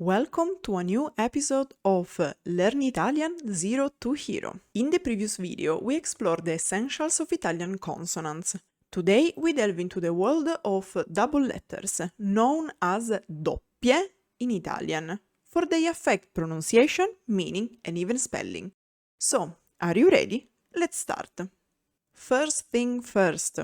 Welcome to a new episode of Learn Italian 0 to Hero. In the previous video, we explored the essentials of Italian consonants. Today, we delve into the world of double letters, known as doppie in Italian, for they affect pronunciation, meaning, and even spelling. So, are you ready? Let's start. First thing first,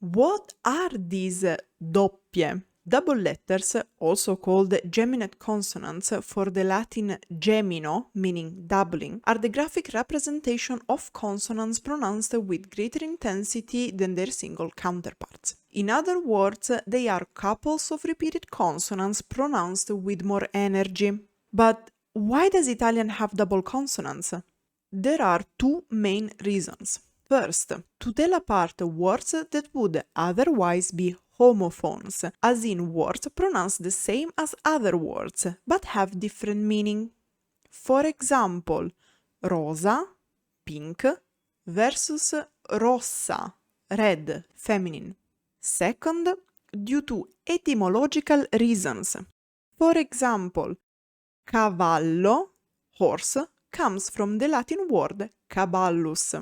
what are these doppie? Double letters, also called geminate consonants for the Latin gemino, meaning doubling, are the graphic representation of consonants pronounced with greater intensity than their single counterparts. In other words, they are couples of repeated consonants pronounced with more energy. But why does Italian have double consonants? There are two main reasons. First, to tell apart words that would otherwise be homophones, as in words pronounced the same as other words, but have different meaning. For example, rosa, pink, versus rossa, red, feminine. Second, due to etymological reasons. For example, cavallo, horse, comes from the Latin word caballus.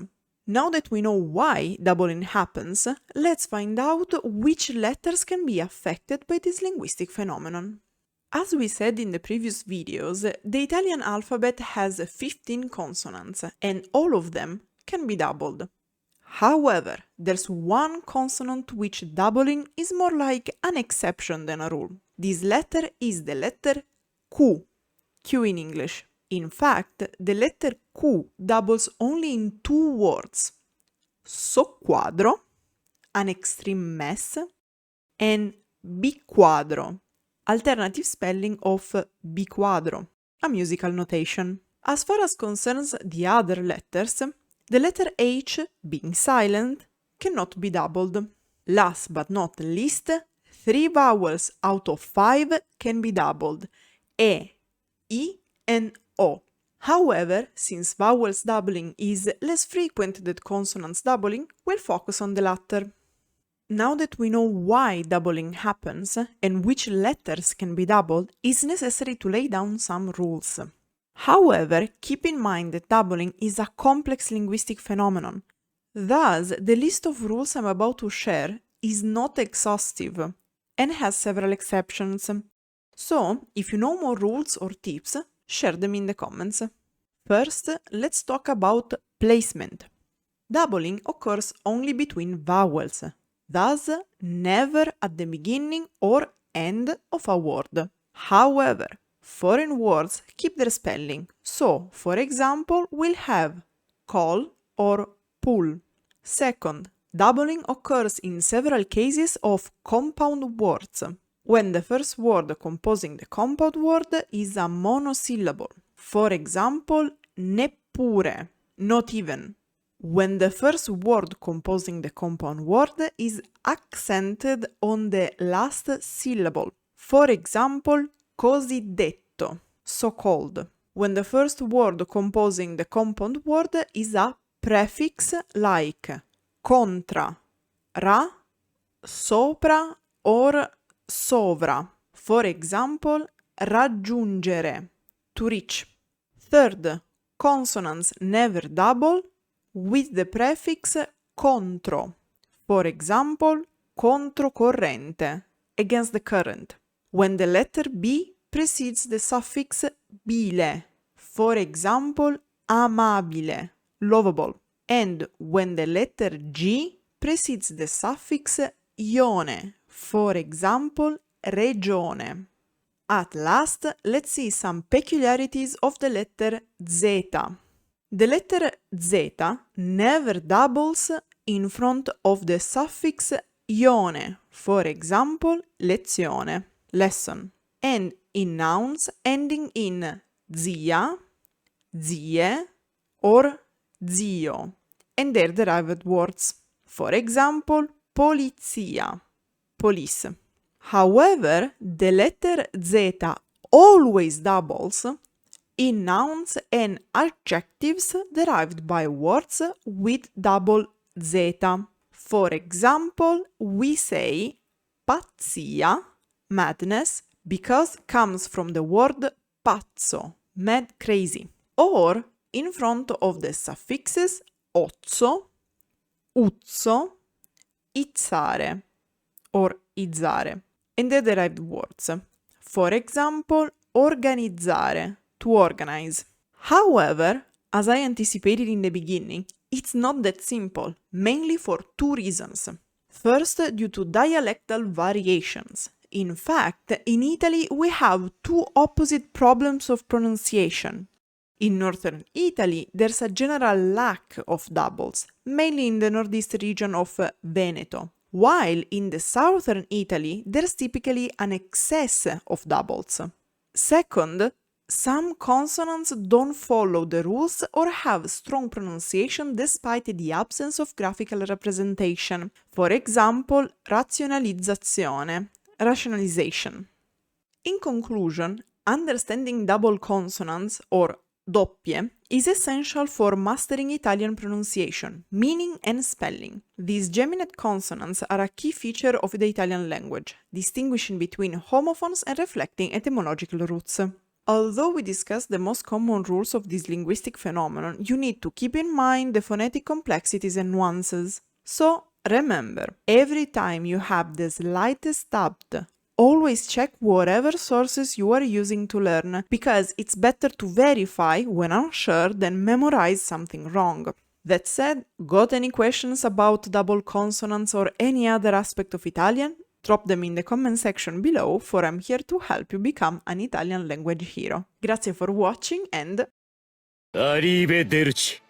Now that we know why doubling happens, let's find out which letters can be affected by this linguistic phenomenon. As we said in the previous videos, the Italian alphabet has 15 consonants, and all of them can be doubled. However, there's one consonant which doubling is more like an exception than a rule. This letter is the letter Q, Q in English. In fact, the letter Q doubles only in two words, soqquadro, an extreme mess, and biquadro, alternative spelling of biquadro, a musical notation. As far as concerns the other letters, the letter H, being silent, cannot be doubled. Last but not least, 3 vowels out of 5 can be doubled, E, I, and O. However, since vowels doubling is less frequent than consonants doubling, we'll focus on the latter. Now that we know why doubling happens and which letters can be doubled, it's necessary to lay down some rules. However, keep in mind that doubling is a complex linguistic phenomenon. Thus, the list of rules I'm about to share is not exhaustive and has several exceptions. So, if you know more rules or tips, share them in the comments. First, let's talk about placement. Doubling occurs only between vowels, thus never at the beginning or end of a word. However, foreign words keep their spelling, so, for example, we'll have call or pull. Second, doubling occurs in several cases of compound words, when the first word composing the compound word is a monosyllable. For example, neppure, not even. When the first word composing the compound word is accented on the last syllable. For example, cosiddetto, so-called. When the first word composing the compound word is a prefix like contra, ra, sopra, or sovra. For example, raggiungere, to reach. Third, consonants never double with the prefix contro. For example, controcorrente, against the current. When the letter B precedes the suffix bile. For example, amabile, lovable. And when the letter G precedes the suffix ione. For example, regione. At last, let's see some peculiarities of the letter Z. The letter Z never doubles in front of the suffix ione, for example, lezione, lesson, and in nouns ending in zia, zie, or zio, and their derived words. For example, polizia, police. However, the letter Z always doubles in nouns and adjectives derived by words with double Z. For example, we say pazzia, madness, because comes from the word pazzo, mad, crazy, or in front of the suffixes ozzo, uzzo, izzare, or izzare, and the derived words. For example, organizzare, to organize. However, as I anticipated in the beginning, it's not that simple, mainly for two reasons. First, due to dialectal variations. In fact, in Italy we have two opposite problems of pronunciation. In northern Italy, there's a general lack of doubles, mainly in the northeast region of Veneto, while in the southern Italy, there's typically an excess of doubles. Second, some consonants don't follow the rules or have strong pronunciation despite the absence of graphical representation. For example, razionalizzazione, rationalization. In conclusion, understanding double consonants, or doppie, is essential for mastering Italian pronunciation, meaning and spelling. These geminate consonants are a key feature of the Italian language, distinguishing between homophones and reflecting etymological roots. Although we discussed the most common rules of this linguistic phenomenon, you need to keep in mind the phonetic complexities and nuances. So, remember, every time you have the slightest doubt, always check whatever sources you are using to learn, because it's better to verify when unsure than memorize something wrong. That said, got any questions about double consonants or any other aspect of Italian? Drop them in the comment section below, for I'm here to help you become an Italian language hero. Grazie for watching and... Arrivederci!